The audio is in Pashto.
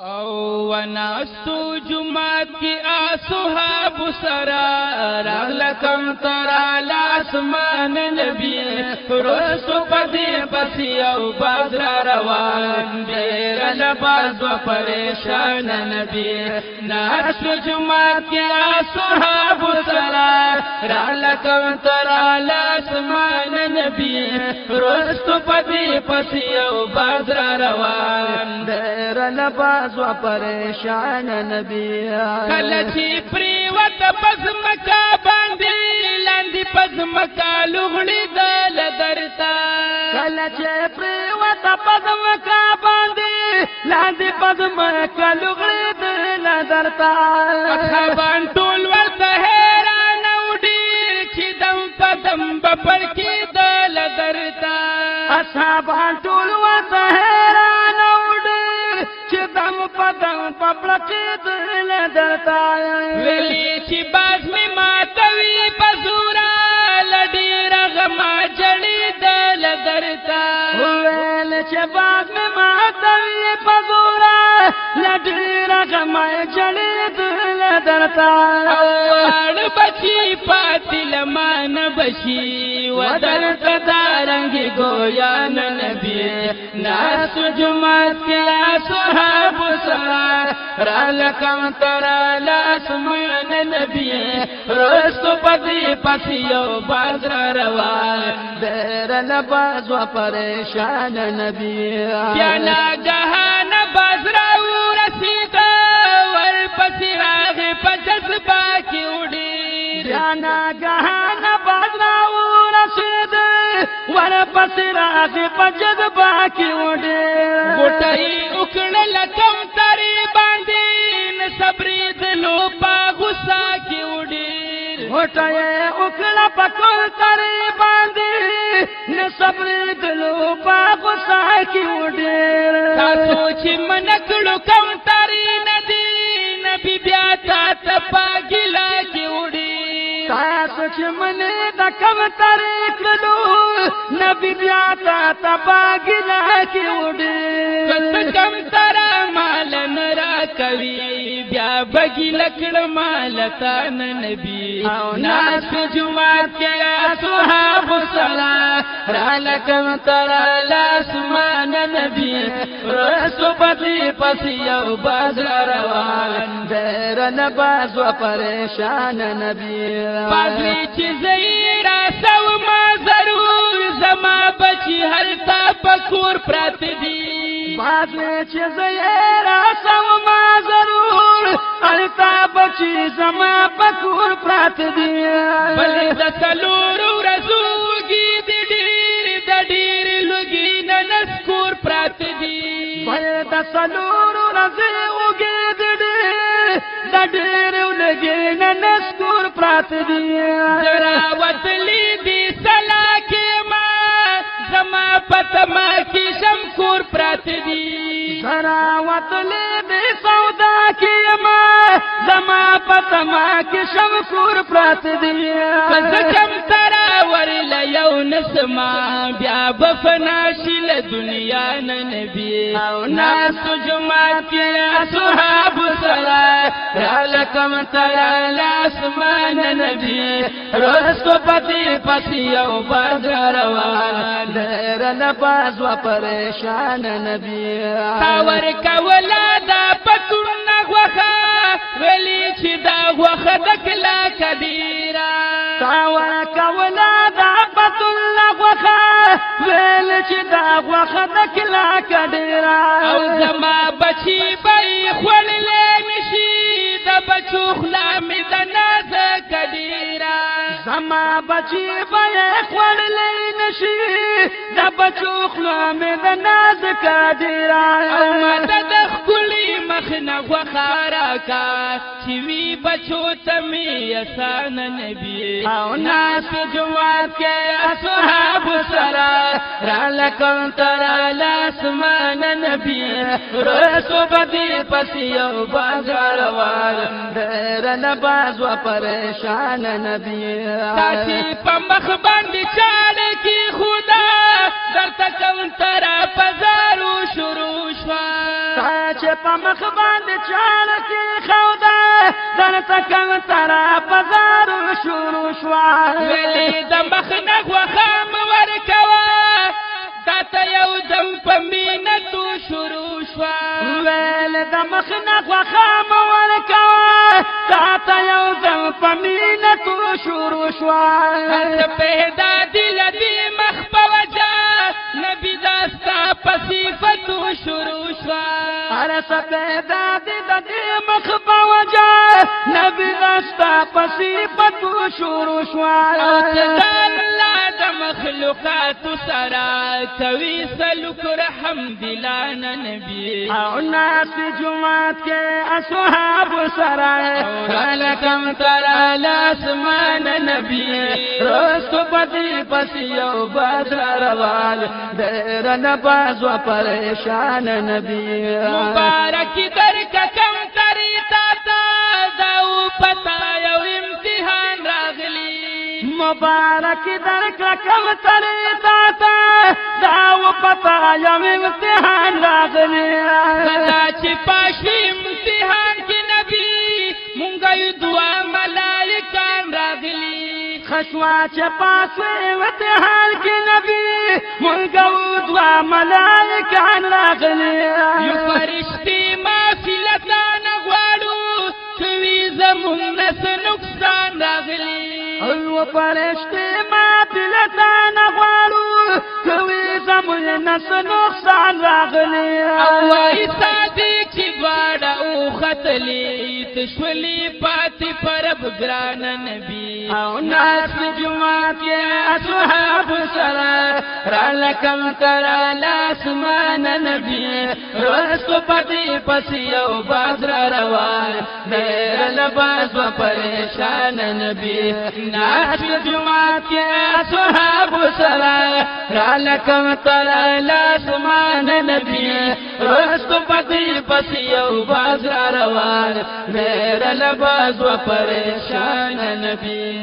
او وناستو جمعات کی آصحاب سرا راغلکم ترا لاسمان نبی رسو پدی پسی او بازرا روان دیر لباز و پریشان نبی ناستو جمعات کی آصحاب سرا راغلکم ترا لاسمان نبی رسو پدی پسی او بازرا روان دیر لباز و پریشان نبی کلچی پریوت پزمکا باندی لاندی پزمکا لغڑی دل درتا کلچی پریوت پزمکا باندی لاندی پزمکا لغڑی دل درتا اصحابان ټول ورته حیران وډیر چې دم پدم بپړ کې دل درتا اصحابان ټول ورته حیران پدم پپړکی دل درتا ویلی چې باز می ماتوي پزورا لډی رغما جړی دل درتا ویل چې باز می ماتوي پزورا لډی رغما جړی دل درتا اوړ بچی پاتل مان بشي ودرت دارنګ ګویان نبی ناس جمعات کې صحاب رالکم ترا لاسمان نبی رستو پتی پسیو بازر روان دیر لباز و پریشان نبی بیانا گہان بازر رسیتا ور پسی راغ پجذبا کی اڑی بیانا گہان بازر رسیتا ور پسی راغ پجذبا کی اڑی گوٹائی اکڑ لکم تری باندین صبری دلو پا غصہ کی اڑیر ہوتائے اکڑا پکل تری باندین صبری دلو پا غصہ کی اڑیر تاسو چی منکڑو کم تری ندین بی بیاتا تپا گلا کی اڑیر تاسو چی منی دا کم تری کلو نبی بیاتا تپا گلا کی اڑیر کس کم ترا مالن را کوي بیا بگی لکڑ مالتان نبی ناس جمعات کے صحاب صلا رالکم ترا لاسمان نبی رسو پتی پسیو بازر روان دیر لباز و پریشان نبی بازری چیزی را سو ما ضرور زما بچی حلتا پکور پرات دی بازری چیزی را سو ما ضرور حلتا بچی زما پکور پرات دی بلی دسلور رزوگی دی دیر دا دیر لگی ننسکور پرات دی بلی دسلور رزوگی دی دیر دا دیر لگی ننسکور پرات دی زراوت لی دی سلاکی ما زما پتما کی شمکور پرات دی زراوت لی دی سودا کی ما زما پتما کی شمکور پرات دی کزکم تراور لیو نسما بیا بفناشل دنیا نبی او ناس جمعات کی صحاب صلا رالکم ترا لاسمان نبی رسو پتی پسیو بازر روان دیر لباز و پریشان نبی تاور کولا دا پتون نغوخا ولی چی دا غوخا دکلا کدیرا تاور کولا دا پتون نغوخا ولی چی دا غوخا دکلا کدیرا او زما بچی بای خوڑ لینشی دا بچو خلامی دا ناز کدیرا زما بچی بای خوڑ لینشی دا بچو خلامی دا ناز کدیرا او مدد خکلی مخنا وخارا کا چوی بچو تمی اسان نبی او ناس جوات کے اصحاب سرا رالکم ترا لاسمان نبی رسو بدی پسیو بازار وال دیر لباز و پریشان نبی تاسی پمخ باندی چاڑے کی خدا در تکم ترا پزارو شروع شوا په مخ باندې چاړه کې خوده درته کوتره بازار شروع شوه ویلې د مخ نه غوښه مه ورکوه دا ته یو دم په مینه تو شروع شوه ویلې د مخ نه غوښه مه ورکوه دا ته یو دم په مینه تو شروع شوه هلته پیدا دي له دې مخ په وجه نبي دا ستا په صفتو شروع شوه هر څه پیدا دي د دې مخ په وجه نبي دا ستا په صفتو شروع شوه او ته د الله د مخلوقاتو سره کوي سلوک رحم دلانه نبي او ناس جماعت کې اصحاب سره رالکم تر لاسمان نبی رستو پتی پسی یو بدر روان دیر نباز و پریشان نبی مبارک در کم تری تا داو پتا یو امتحان راغلی مبارک در کم تری تا داو پتا یو امتحان راغلی کدا چې پاشوی امتحان کې نبی مونږ یو دعا ملائکان راغلی خشوا چې پاسوي امتحان کې نبی مونږ یو دعا ملائکان راغلی یو فرشتي ما فلتان غواړو کوي زمون نس نقصان راغلی او فرشتي ما فلتان غواړو کوي زمون نس نقصان راغلی او وای صادق چې باډه او خطلی تشولي پاتې پرب ګران نبی او ناس جماعت کې اصحاب سره رالکم تر لاسمان نبی رستو پتی پسی یو بازر روان دیر لباس و پریشان نبی ناس جماعت کې اصحاب سره رالکم تر لاسمان نبی رستو پتی پسی یو بازر روان دیر لباس و پریشان نبی